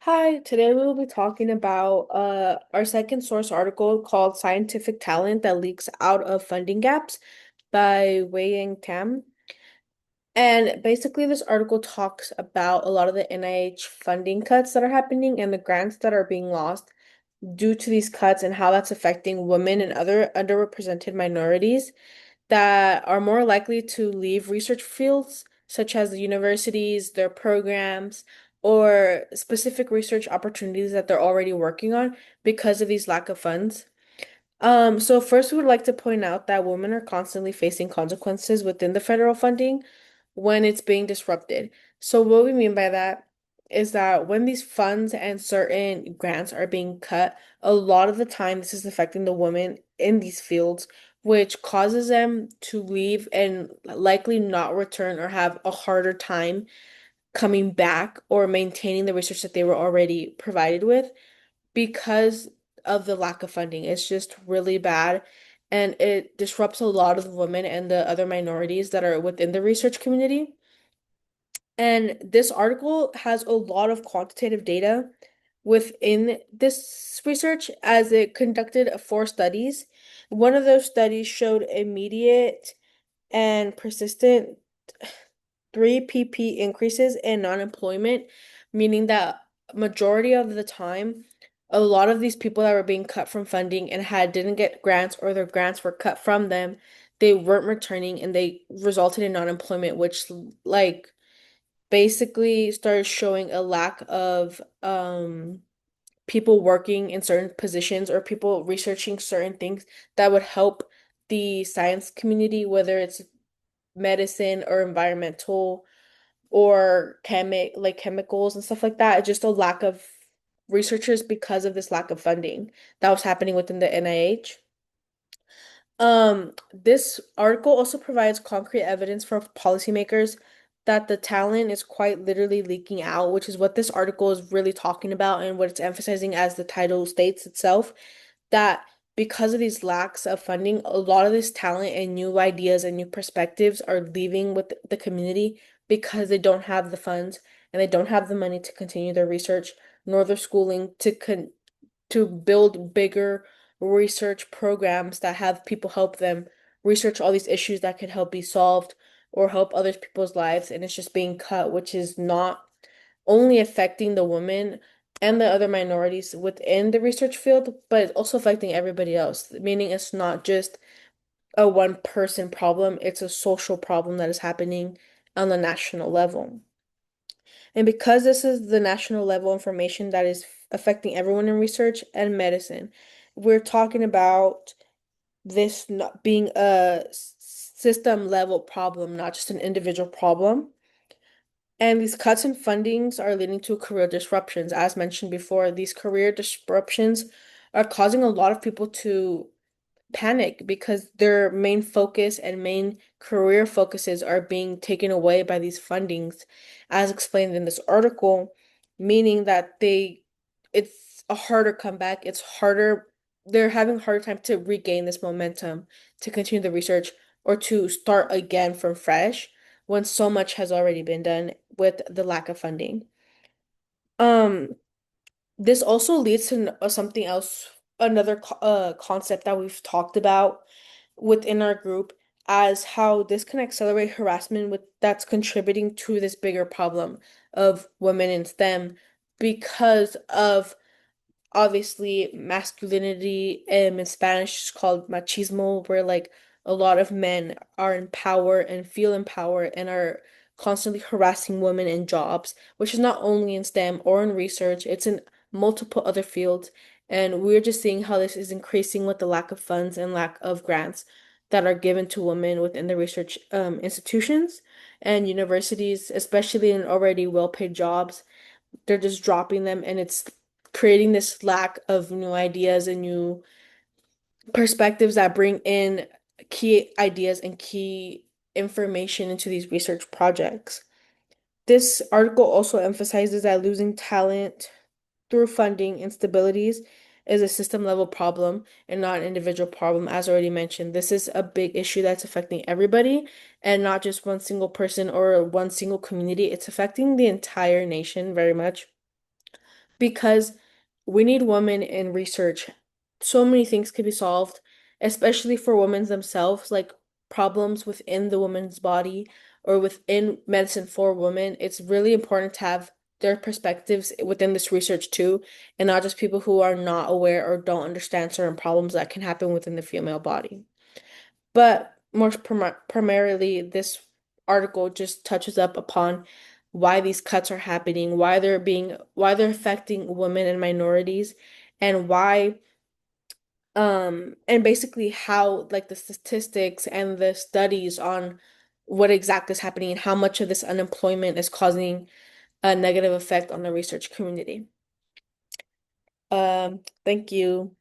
Hi, today we will be talking about our second source article called Scientific Talent That Leaks Out of Funding Gaps by Wei Yang Tam. And basically, this article talks about a lot of the NIH funding cuts that are happening and the grants that are being lost due to these cuts and how that's affecting women and other underrepresented minorities that are more likely to leave research fields, such as the universities, their programs, or specific research opportunities that they're already working on because of these lack of funds. So first we would like to point out that women are constantly facing consequences within the federal funding when it's being disrupted. So what we mean by that is that when these funds and certain grants are being cut, a lot of the time this is affecting the women in these fields, which causes them to leave and likely not return or have a harder time coming back or maintaining the research that they were already provided with because of the lack of funding. It's just really bad. And it disrupts a lot of the women and the other minorities that are within the research community. And this article has a lot of quantitative data within this research as it conducted four studies. One of those studies showed immediate and persistent 3 pp increases in non-employment, meaning that majority of the time, a lot of these people that were being cut from funding and had didn't get grants or their grants were cut from them, they weren't returning and they resulted in non-employment, which like basically started showing a lack of people working in certain positions or people researching certain things that would help the science community, whether it's medicine or environmental or chemicals and stuff like that. Just a lack of researchers because of this lack of funding that was happening within the NIH. This article also provides concrete evidence for policymakers that the talent is quite literally leaking out, which is what this article is really talking about and what it's emphasizing as the title states itself, that because of these lacks of funding, a lot of this talent and new ideas and new perspectives are leaving with the community because they don't have the funds and they don't have the money to continue their research nor their schooling to build bigger research programs that have people help them research all these issues that could help be solved or help other people's lives, and it's just being cut, which is not only affecting the women and the other minorities within the research field, but it's also affecting everybody else, meaning it's not just a one person problem, it's a social problem that is happening on the national level. And because this is the national level information that is affecting everyone in research and medicine, we're talking about this not being a system level problem, not just an individual problem. And these cuts in fundings are leading to career disruptions. As mentioned before, these career disruptions are causing a lot of people to panic because their main focus and main career focuses are being taken away by these fundings, as explained in this article, meaning that it's a harder comeback. It's harder, they're having a harder time to regain this momentum, to continue the research, or to start again from fresh when so much has already been done with the lack of funding. Um, this also leads to something else, another concept that we've talked about within our group as how this can accelerate harassment with that's contributing to this bigger problem of women in STEM because of obviously masculinity in Spanish is called machismo, where like a lot of men are in power and feel empowered and are constantly harassing women in jobs, which is not only in STEM or in research, it's in multiple other fields. And we're just seeing how this is increasing with the lack of funds and lack of grants that are given to women within the research institutions and universities, especially in already well-paid jobs. They're just dropping them, and it's creating this lack of new ideas and new perspectives that bring in key ideas and key information into these research projects. This article also emphasizes that losing talent through funding instabilities is a system level problem and not an individual problem. As already mentioned, this is a big issue that's affecting everybody and not just one single person or one single community. It's affecting the entire nation very much. because we need women in research. So many things could be solved, especially for women themselves, like problems within the woman's body or within medicine for women. It's really important to have their perspectives within this research too, and not just people who are not aware or don't understand certain problems that can happen within the female body. But more primarily, this article just touches up upon why these cuts are happening, why they're affecting women and minorities, and and basically how like the statistics and the studies on what exactly is happening and how much of this unemployment is causing a negative effect on the research community. Thank you.